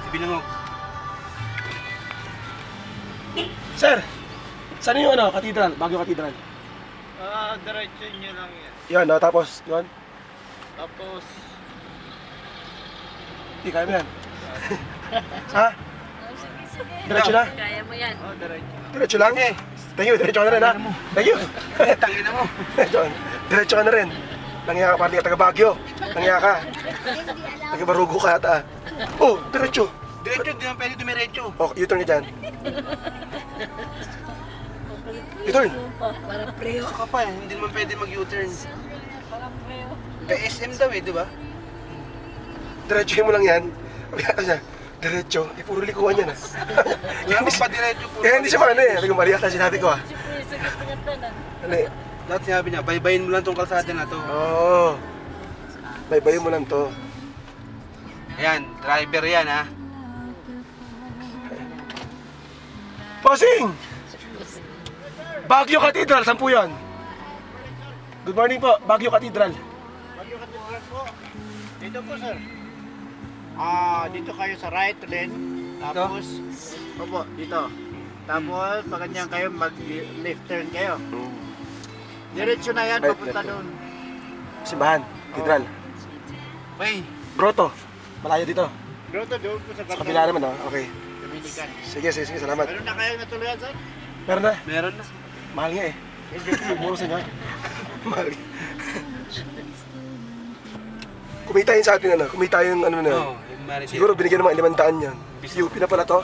Binangog. Sir, saan yung ano, katedral? Baguio Katedral. Diretso nyo lang yan. Yan, no? Tapos, yun. Tapos, Hindi, kaya mo yan. Ha? Diretso na? Kaya mo yan. diretso. Diretso lang? Thank you, diretso ka na rin, ha? Thank you. Tangin na mo. Diretso ka na rin. Langya ka, parang di ka taga Baguio. Langya ka. Taga Barugo ka ata. Oh, diretso. Diretso, di naman pwede dumiretso. Oh, U-turn ka dyan. U-turn. Para preo. Ka pa eh, hindi naman pwede mag-U-turn. Para preo. PSM daw eh, di ba? Diretsohin mo lang yan. Sabi niya, diretso. Eh, puro likuan yan, ha? Kaya mo pa diretso po. Kaya hindi siya maano eh. Sabi ko, mali ata sinabi ko, ha? Ano eh? Lahat sinabi niya, baybayin mo lang tong kalsada na to. Oo. Baybayin mo lang to. Ayan, driver yan ha. Posing! Baguio Cathedral, saan po yan? Good morning po, Baguio Cathedral. Baguio Katedral po. Dito po, sir. Dito kayo sa right lane. Tapos, opo, dito. Tapos, pag ganyan kayo, mag-left turn kayo. Diretso na yan, Right, papunta left turn. doon. Simbahan, Cathedral. May, Grotto, malayo dito. Grotto doon po sa Sa kabila naman, ha? Okay. Dominican. Sige, salamat. Meron na kayo natuluyan, sir? Meron na. meron na. Mahal nga eh. Muro sa inyo. Mahal. Kumita yun sa atin, ano? Kumita yung ano na. Oo, yung marriage. Siguro binigyan naman 500 yan. UP na pala to.